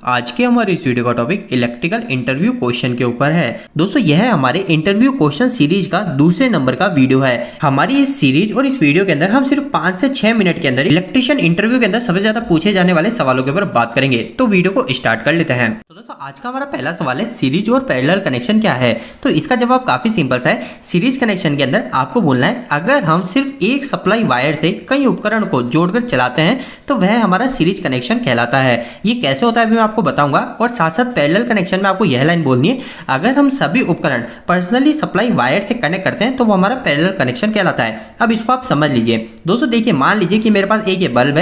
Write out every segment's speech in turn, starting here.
आज के हमारे इस वीडियो का टॉपिक इलेक्ट्रिकल इंटरव्यू क्वेश्चन के ऊपर है। दोस्तों यह हमारे इंटरव्यू क्वेश्चन सीरीज का दूसरे नंबर का वीडियो है। हमारी इस सीरीज और इस वीडियो के अंदर हम सिर्फ 5 से 6 मिनट के अंदर इलेक्ट्रिशियन इंटरव्यू के अंदर सबसे ज्यादा पूछे जाने वाले सवालों के ऊपर बात करेंगे। तो वीडियो को स्टार्ट कर लेते हैं। तो दोस्तों आज का हमारा पहला सवाल है, सीरीज और पैरेलल कनेक्शन क्या है। तो इसका जवाब काफी सिंपल सा है। सीरीज कनेक्शन के अंदर आपको बोलना है अगर हम सिर्फ एक सप्लाई वायर से कई उपकरण को जोड़कर चलाते हैं तो वह हमारा सीरीज कनेक्शन कहलाता है। ये कैसे होता है अभी मैं आपको बताऊंगा। और साथ साथ पैरेलल कनेक्शन में आपको यह लाइन बोलनी है, अगर हम सभी उपकरण पर्सनली सप्लाई वायर से कनेक्ट करते हैं तो वो हमारा पैरेलल कनेक्शन कहलाता है। अब इसको आप समझ लीजिए। दोस्तों देखिए, मान लीजिए कि मेरे पास एक ये बल्ब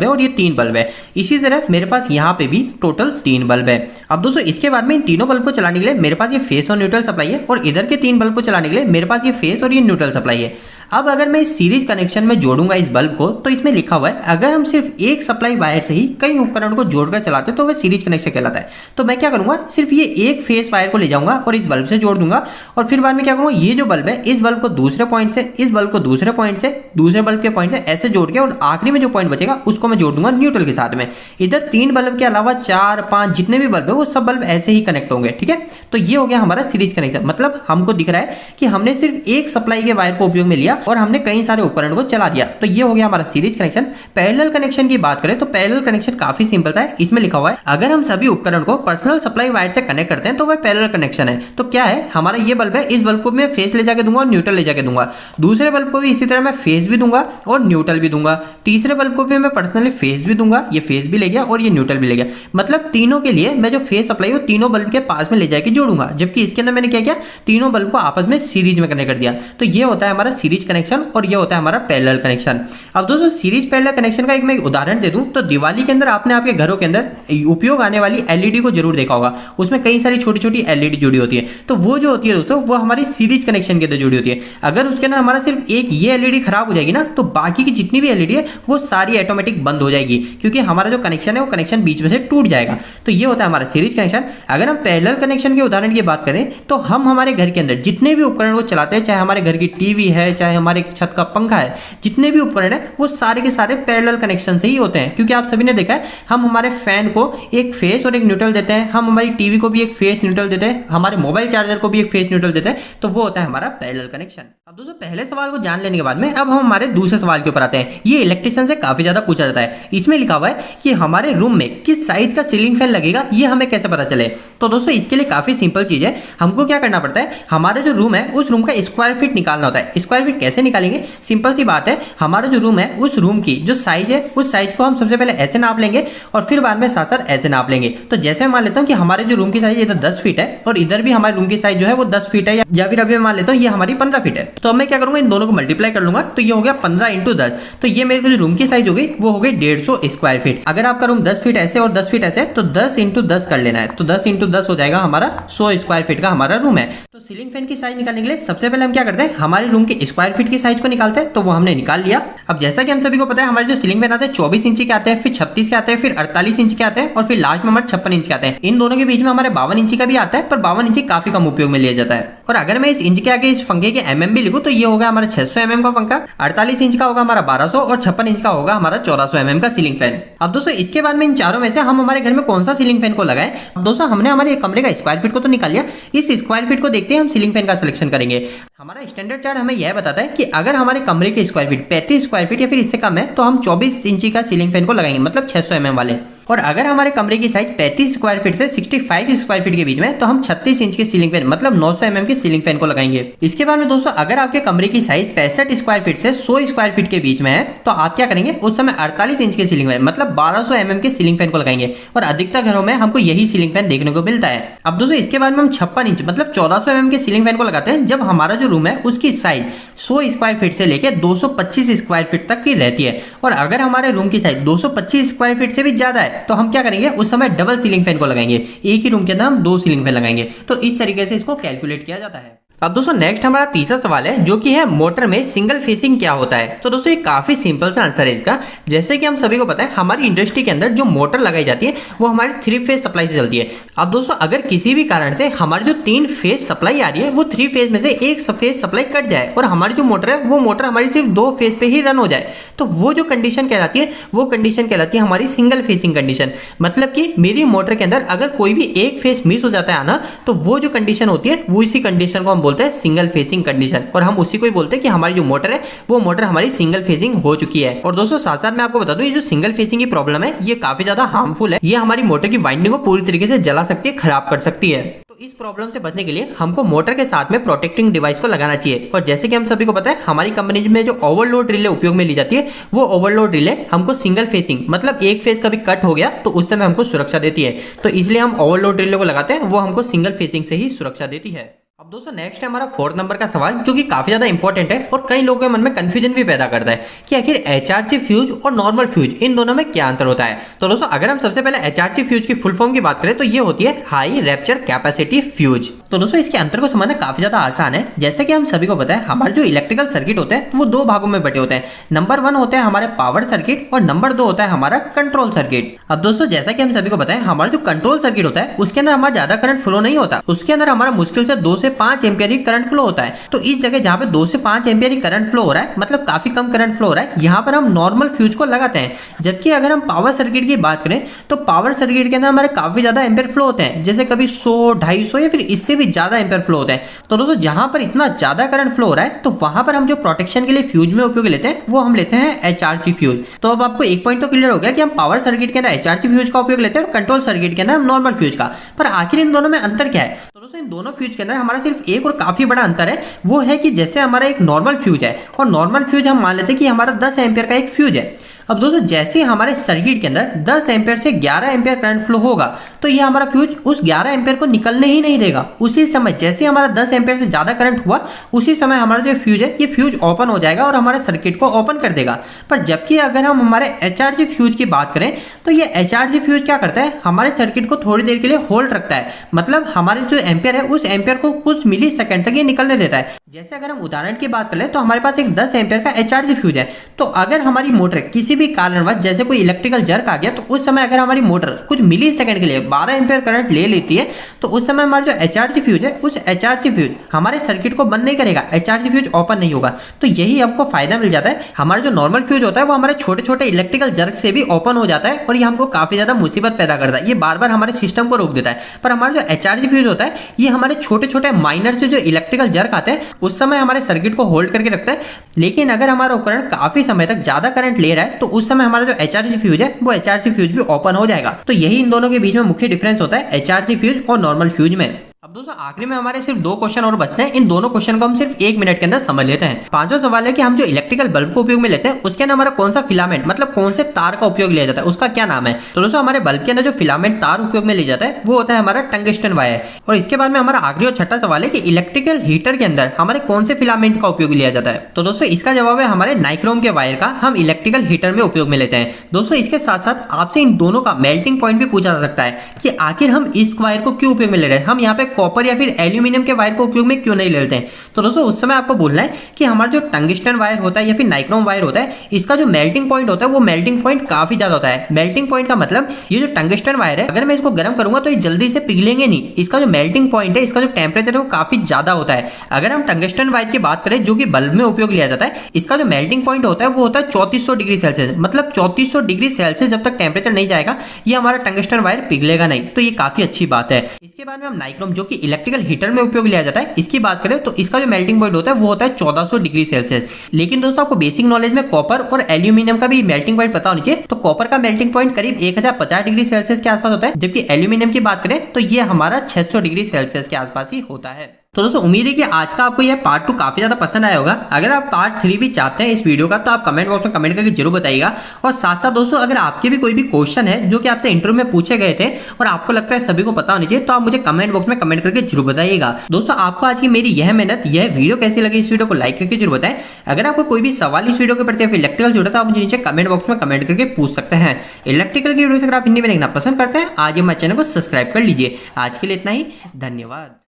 है और ये 3 बल्ब है। इसी तरह मेरे पास यहाँ पे भी टोटल 3 बल्ब है। अब दोस्तों इसके बाद में इन तीनों बल्ब को चलाने के लिए मेरे पास ये फेस और न्यूट्रल सप्लाई है और इधर के 3 बल्ब को चलाने के लिए मेरे पास ये फेस और ये न्यूट्रल सप्लाई है। अब अगर मैं इस सीरीज कनेक्शन में जोड़ूंगा इस बल्ब को, तो इसमें लिखा हुआ है अगर हम सिर्फ एक सप्लाई वायर से ही कई उपकरण को जोड़कर चलाते हैं तो वह सीरीज कनेक्शन कहलाता है। तो मैं क्या करूंगा, सिर्फ ये एक फेस वायर को ले जाऊंगा और इस बल्ब से जोड़ दूंगा और फिर बाद में क्या करूंगा, ये जो बल्ब है इस बल्ब को दूसरे पॉइंट से, इस बल्ब को दूसरे पॉइंट से, दूसरे बल्ब के पॉइंट से ऐसे जोड़ के और आखिरी में जो पॉइंट बचेगा उसको मैं जोड़ दूंगा न्यूट्रल के साथ में। इधर 3 बल्ब के अलावा 4, 5 जितने भी बल्ब है वो सब बल्ब ऐसे ही कनेक्ट होंगे। ठीक है, तो ये हो गया हमारा सीरीज कनेक्शन। मतलब हमको दिख रहा है कि हमने सिर्फ एक सप्लाई के वायर को उपयोग में लिया और हमने कई सारे उपकरण को चला दिया। तो ये हो गया हमारा सीरीज कनेक्शन। पैरेलल कनेक्शन की बात करें तो पैरेलल कनेक्शन काफी सिंपल सा है। इसमें लिखा हुआ है अगर हम सभी उपकरण को पर्सनल सप्लाई वायर से कनेक्ट करते हैं तो वह पैरेलल कनेक्शन है। तो क्या है, हमारा ये बल्ब है, इस बल्ब को मैं फेस ले जाके दूंगा और न्यूट्रल ले जाके दूंगा। दूसरे बल्ब को भी इसी तरह मैं फेस भी दूंगा और न्यूट्रल भी दूंगा। तीसरे बल्ब को भी मैं पर्सनली फेस भी दूंगा, ये फेस भी ले गया और ये न्यूट्रल भी ले गया। मतलब तीनों के लिए मैं जो फेस सप्लाई है तीनों बल्ब के पास में ले जाके जोड़ूंगा। जबकि इसके अंदर मैंने क्या किया, तीनों बल्ब को आपस में सीरीज में कनेक्ट कर दिया। तो ये होता है हमारा सीरीज कनेक्शन और ये होता है हमारा पैरेलल कनेक्शन। अब दोस्तों सीरीज पैरेलल कनेक्शन का मैं एक उदाहरण दे दूं तो दिवाली के अंदर आपने आपके घरों के अंदर उपयोग आने वाली एलईडी को जरूर देखा होगा। उसमें कई सारी छोटी छोटी एलईडी जुड़ी होती है। तो वो जो होती है दोस्तों वो हमारी सीरीज कनेक्शन के अंदर जुड़ी होती है। अगर उसके अंदर हमारा सिर्फ एक ये एलईडी खराब हो जाएगी ना तो बाकी की जितनी भी एलईडी है वो सारी ऑटोमेटिक बंद हो जाएगी, क्योंकि हमारा जो कनेक्शन है वो कनेक्शन बीच में से टूट जाएगा। तो ये होता है हमारा सीरीज कनेक्शन। अगर हम पैरेलल कनेक्शन के उदाहरण की बात करें तो हम हमारे घर के अंदर जितने भी उपकरण को चलाते हैं, चाहे हमारे घर की टीवी है, चाहे हमारे छत का पंखा है, जितने भी उपकरण है वो सारे के सारे पैरेलल कनेक्शन से ही होते हैं। क्योंकि आप सभी ने देखा है हम हमारे फैन को एक फेस और एक न्यूट्रल देते हैं, हम हमारी टीवी को भी एक फेस न्यूट्रल देते हैं, हमारे मोबाइल चार्जर को भी एक फेस न्यूट्रल देते हैं। तो वो होता है हमारा पैरेलल कनेक्शन। अब दोस्तों पहले सवाल को जान लेने के बाद में अब हम हमारे दूसरे सवाल के ऊपर आते हैं। ये इलेक्ट्रिशियन से काफी ज्यादा पूछा जाता है। इसमें लिखा हुआ है कि हमारे रूम में किस साइज का सीलिंग फैन लगेगा, ये हमें कैसे पता चले। तो दोस्तों इसके लिए काफी सिंपल चीज है। हमको क्या करना पड़ता है, हमारा जो रूम है उस रूम का स्क्वायर फीट निकालना होता है। स्क्वायर फीट कैसे निकालेंगे, सिंपल सी बात है। हमारा जो रूम है उस रूम की जो साइज है उस साइज को हम सबसे पहले ऐसे नाप लेंगे और फिर बाद में साथ साथ ऐसे नाप लेंगे। तो जैसे मैं मान लेता हूं कि हमारे जो रूम की साइज इधर 10 फीट है और इधर भी हमारे रूम की साइज जो है वो 10 फीट है, या फिर अभी मैं मान लेता हूं ये हमारी 15 फीट है। तो अब मैं क्या करूंगा, इन दोनों को मल्टीप्लाई कर लूंगा। तो ये हो गया 15 × 10। तो ये मेरे को जो रूम की साइज हो गई वो हो गई 150 स्क्वायर फीट। अगर आपका रूम 10 फीट ऐसे और 10 फीट ऐसे तो 10 × 10 कर लेना है। तो 10 × 10 हो जाएगा हमारा 100 स्क्वायर फीट का हमारा रूम है। तो सीलिंग फैन की साइज निकालने के लिए सबसे पहले हम क्या करते हैं, हमारे रूम के स्क्वायर फीट की साइज को निकालते हैं। तो वो हमने निकाल लिया। अब जैसा कि हम सभी को पता है हमारे जो सीलिंग फैन आते हैं 24 इंच के आते हैं, फिर 36 के आते हैं, फिर 48 इंच के आते हैं और फिर लास्ट में हमारे 56 इंच के आते हैं। इन दोनों के बीच में हमारे 52 इंच का भी आता है, पर 52 इंच काफी कम उपयोग में लिया जाता है। और अगर मैं इस इंच के आगे इस पंखे के mm भी लिखूं तो ये होगा हमारा 600 mm का पंखा, 48 इंच का होगा हमारा 1200 और 56 इंच का होगा हमारा 1400 mm का सीलिंग फैन। अब दोस्तों इसके बाद में इन चारों में से हम हमारे घर में कौन सा सीलिंग फैन को लगाएं। अब दोस्तों हमने हमारे कमरे का स्क्वायर फीट को तो निकाल लिया। इस स्क्वायर फीट को देखते हैं हम सीलिंग फैन का सिलेक्शन करेंगे। हमारा स्टैंडर्ड चार्ट हमें यह बताता है कि अगर हमारे कमरे के स्क्वायर फीट 35 स्क्वायर फीट या फिर इससे कम है तो हम 24 इंची का सीलिंग फैन को लगाएंगे, मतलब 600 mm वाले। और अगर हमारे कमरे की साइज 35 स्क्वायर फीट से 65 स्क्वायर फीट के बीच में तो हम 36 इंच के सीलिंग फैन मतलब 900 mm के सीलिंग फैन को लगाएंगे। इसके बाद में दोस्तों अगर आपके कमरे की साइज 65 स्क्वायर फीट से 100 स्क्वायर फीट के बीच में है तो आप क्या करेंगे, उस समय 48 इंच के सीलिंग फैन मतलब 1200 mm के सीलिंग फैन को लगाएंगे। और अधिकतर घरों में हमको यही सीलिंग फैन देखने को मिलता है। अब दोस्तों इसके बाद में हम 56 इंच मतलब 1400 mm के सीलिंग फैन को लगाते हैं जब हमारा जो रूम है उसकी साइज 100 स्क्वायर फीट से लेकर 225 स्क्वायर फीट तक की रहती है। और अगर हमारे रूम की साइज 225 स्क्वायर फीट से भी ज्यादा है तो हम क्या करेंगे, उस समय डबल सीलिंग फैन को लगाएंगे। एक ही रूम के अंदर हम 2 सीलिंग फैन लगाएंगे। तो इस तरीके से इसको कैलकुलेट किया जाता है। अब दोस्तों नेक्स्ट हमारा तीसरा सवाल है जो कि है मोटर में सिंगल फेसिंग क्या होता है। तो दोस्तों ये काफी सिंपल सा आंसर है इसका। जैसे कि हम सभी को पता है हमारी इंडस्ट्री के अंदर जो मोटर लगाई जाती है वो हमारी 3 फेज सप्लाई से चलती है। अब दोस्तों अगर किसी भी कारण से हमारी जो 3 फेज सप्लाई आ रही है वो 3 फेज में से एक फेज सप्लाई कट जाए और हमारी जो मोटर है वो मोटर हमारी सिर्फ 2 फेज पे ही रन हो जाए, तो वो जो कंडीशन कहलाती है वो कंडीशन कहलाती है हमारी सिंगल फेसिंग कंडीशन। मतलब कि मेरी मोटर के अंदर अगर कोई भी एक फेज मिस हो जाता है ना, तो वो जो कंडीशन होती है वो इसी कंडीशन को हम बोलते हैं सिंगल फेसिंग कंडीशन, और हम उसी को ही बोलते हैं कि हमारी जो मोटर है वो मोटर हमारी सिंगल फेसिंग हो चुकी है। और दोस्तों साथ साथ मैं आपको बता दूं ये जो सिंगल फेसिंग की प्रॉब्लम है ये काफी ज्यादा हार्मफुल है, ये हमारी मोटर की वाइंडिंग को पूरी तरीके से जला सकती है, खराब कर सकती है। तो इस प्रॉब्लम से बचने के लिए हमको मोटर के साथ में प्रोटेक्टिंग डिवाइस को लगाना चाहिए। और जैसे कि हम सभी को पता है हमारी कंपनी में जो ओवरलोड रिले उपयोग में ली जाती है वो ओवरलोड रिले हमको सिंगल फेसिंग मतलब एक फेज कभी कट हो गया तो उस समय हमको सुरक्षा देती है, तो इसलिए हम ओवरलोड रिले को लगाते हैं, वो हमको सिंगल फेसिंग से ही सुरक्षा देती है। अब दोस्तों नेक्स्ट है हमारा 4th नंबर का सवाल जो कि काफी ज्यादा इंपॉर्टेंट है और कई लोगों के मन में कंफ्यूजन भी पैदा करता है कि आखिर एचआरसी फ्यूज और नॉर्मल फ्यूज इन दोनों में क्या अंतर होता है। तो दोस्तों अगर हम सबसे पहले एचआरसी फ्यूज की फुल फॉर्म की बात करें तो ये होती है हाई रैप्चर कैपेसिटी फ्यूज। तो दोस्तों इसके अंतर को समझना काफी ज्यादा आसान है। जैसे कि हम सभी को पता है हमारे जो इलेक्ट्रिकल सर्किट होते हैं वो 2 भागों में बटे होते हैं। नंबर 1 होता है हमारे पावर सर्किट और नंबर 2 होता है हमारा कंट्रोल सर्किट। अब दोस्तों जैसा कि हम सभी को पता है हमारा जो कंट्रोल सर्किट होता है उसके अंदर हमारा ज्यादा करंट फ्लो नहीं होता, उसके अंदर हमारा मुश्किल से 2 से 5 एम्पियर करंट फ्लो होता है। तो इस जगह जहां पे 2 से 5 एम्पियर ही करंट फ्लो हो रहा है मतलब काफी कम करंट फ्लो हो रहा है, यहाँ पर हम नॉर्मल फ्यूज को लगाते हैं। जबकि अगर हम पावर सर्किट की बात करें तो पावर सर्किट के अंदर हमारे काफी ज्यादा एम्पियर फ्लो होते हैं, जैसे कभी 100, 250 या फिर इससे भी ज्यादा एम्पियर फ्लो होते हैं। तो दोस्तों जहां पर इतना ज्यादा करंट फ्लो हो रहा है तो वहां पर हम जो प्रोटेक्शन के लिए फ्यूज में उपयोग लेते हैं वो हम लेते हैं एचआरसी फ्यूज। तो अब आपको एक पॉइंट तो क्लियर हो गया कि हम पावर सर्किट के अंदर एचआरसी फ्यूज का उपयोग लेते हैं और कंट्रोल सर्किट के अंदर हम नॉर्मल फ्यूज का। पर आखिर इन दोनों में अंतर क्या है? तो दोस्तों इन दोनों फ्यूज के अंदर हमारा सिर्फ एक और काफी बड़ा अंतर है, वो है कि जैसे हमारा एक नॉर्मल फ्यूज है और नॉर्मल फ्यूज हम मान लेते हैं कि हमारा 10 एम्पियर का एक फ्यूज है। अब दोस्तों जैसे हमारे सर्किट के अंदर 10 एम्पियर से 11 एम्पियर करंट फ्लो होगा तो ये हमारा फ्यूज उस 11 एम्पियर को निकलने ही नहीं देगा। उसी समय जैसे हमारा 10 एम्पियर से ज्यादा करंट हुआ उसी समय हमारा जो फ्यूज है ये फ्यूज ओपन हो जाएगा और हमारे सर्किट को ओपन कर देगा। पर जबकि अगर हम हमारे एचआरसी फ्यूज की बात करें तो ये एचआरसी फ्यूज क्या करता है, हमारे सर्किट को थोड़ी देर के लिए होल्ड रखता है, मतलब हमारे जो एम्पियर है उस एम्पियर को कुछ मिली सेकेंड तक ये निकलने देता है। जैसे अगर हम उदाहरण की बात करें तो हमारे पास एक 10 एम्पियर का एचआरसी फ्यूज है, तो अगर हमारी मोटर किसी भी कारणवश जैसे कोई इलेक्ट्रिकल जर्क आ गया तो उस समय अगर हमारी मोटर कुछ मिली सेकंड के लिए 12 एम्पियर करंट ले लेती है तो उस समय हमारा जो एचआरसी फ्यूज है उस एचआरसी फ्यूज हमारे सर्किट को बंद नहीं करेगा, एचआरसी फ्यूज ओपन नहीं होगा। तो यही हमको फायदा मिल जाता है। हमारा जो नॉर्मल फ्यूज होता है वो हमारे छोटे छोटे इलेक्ट्रिकल जर्क से भी ओपन हो जाता है और ये हमको काफी ज्यादा मुसीबत पैदा करता है, ये बार बार हमारे सिस्टम को रोक देता है। पर हमारा जो एचआरसी फ्यूज होता है ये हमारे छोटे छोटे माइनर से जो इलेक्ट्रिकल जर्क आते हैं उस समय हमारे सर्किट को होल्ड करके रखता है। लेकिन अगर हमारा उपकरण काफी समय तक ज्यादा करंट ले रहा है तो उस समय हमारा जो एचआरसी फ्यूज है वो एचआरसी फ्यूज भी ओपन हो जाएगा। तो यही इन दोनों के बीच में मुख्य डिफरेंस होता है एचआरसी फ्यूज और नॉर्मल फ्यूज में। अब दोस्तों आखिरी में हमारे सिर्फ 2 क्वेश्चन और बचते हैं, इन दोनों क्वेश्चन को हम सिर्फ 1 मिनट के अंदर समझ लेते हैं। 5वां सवाल है कि हम जो इलेक्ट्रिकल बल्ब को उपयोग में लेते हैं उसके अंदर हमारा कौन सा फिलामेंट मतलब कौन से तार का उपयोग लिया जाता है, उसका क्या नाम है। तो दोस्तों हमारे बल्ब के अंदर जो फिलामेंट तार उपयोग में लिया जाता है वो होता है हमारा टंगस्टन वायर। और इसके बाद में हमारा आखिरी और छठा सवाल है कि इलेक्ट्रिकल हीटर के अंदर हमारे कौन से फिलामेंट का उपयोग लिया जाता है। तो दोस्तों इसका जवाब है हमारे नाइक्रोम के वायर का हम इलेक्ट्रिकल हीटर में उपयोग में लेते हैं। दोस्तों इसके साथ साथ आपसे इन दोनों का मेल्टिंग पॉइंट भी पूछा जा सकता है कि आखिर हम इस वायर को क्यों उपयोग में ले रहे हैं, हम यहाँ पे कॉपर या फिर एल्यूमिनियम के वायर को उपयोग में क्यों नहीं लेते हैं। तो दोस्तों उस समय आपको बोलना है कि हमारा जो टंगस्टन वायर होता है या फिर नाइक्रोम वायर होता है इसका जो मेल्टिंग पॉइंट होता है वो मेल्टिंग पॉइंट काफी ज्यादा होता है। मेल्टिंग पॉइंट का मतलब ये जो टंगस्टन वायर है अगर मैं इसको गर्म करूंगा तो ये जल्दी से पिघलेंगे नहीं, इसका जो मेल्टिंग पॉइंट है इसका जो टेम्परेचर है वो काफी ज्यादा होता है। अगर हम टंगस्टन वायर की बात करें जो कि बल्ब में उपयोग लिया जाता है इसका जो मेल्टिंग पॉइंट होता है वो होता है 3400 डिग्री सेल्सियस, मतलब 3400 डिग्री सेल्सियस जब तक टेम्परेचर नहीं जाएगा ये हमारा टंगस्टन वायर पिघलेगा नहीं। तो ये काफी अच्छी बात है। इसके बाद में हम नाइक्रोम जो कि इलेक्ट्रिकल हीटर में उपयोग लिया जाता है इसकी बात करें तो इसका जो मेल्टिंग पॉइंट होता है वो होता है 1400 डिग्री सेल्सियस। लेकिन दोस्तों आपको बेसिक नॉलेज में कॉपर और एल्यूमिनियम का भी मेल्टिंग पॉइंट पता होना चाहिए। तो कॉपर का मेल्टिंग पॉइंट करीब 1050 डिग्री सेल्सियस के आसपास होता है, जबकि एल्यूमिनियम की बात करें तो ये हमारा 600 डिग्री सेल्सियस के आसपास ही होता है। तो दोस्तों उम्मीद है कि आज का आपको यह पार्ट 2 काफी ज्यादा पसंद आया होगा। अगर आप पार्ट 3 भी चाहते हैं इस वीडियो का तो आप कमेंट बॉक्स में कमेंट करके जरूर बताइएगा। और साथ साथ दोस्तों अगर आपके भी कोई भी क्वेश्चन है जो कि आपसे इंटरव्यू में पूछे गए थे और आपको लगता है सभी को पता होनी चाहिए तो आप मुझे कमेंट बॉक्स में कमेंट करके जरूर बताइएगा। दोस्तों आपको आज की मेरी यह मेहनत यह वीडियो कैसी लगी इस वीडियो को लाइक करके जरूर बताएं। अगर आपको कोई भी सवाल इस वीडियो के प्रति इलेक्ट्रिकल जुड़ा तो आप मुझे नीचे कमेंट बॉक्स में कमेंट करके पूछ सकते हैं। इलेक्ट्रिकल की वीडियो अगर आप हिंदी में देखना पसंद करते हैं आज हमारे चैनल को सब्सक्राइब कर लीजिए। आज के लिए इतना ही, धन्यवाद।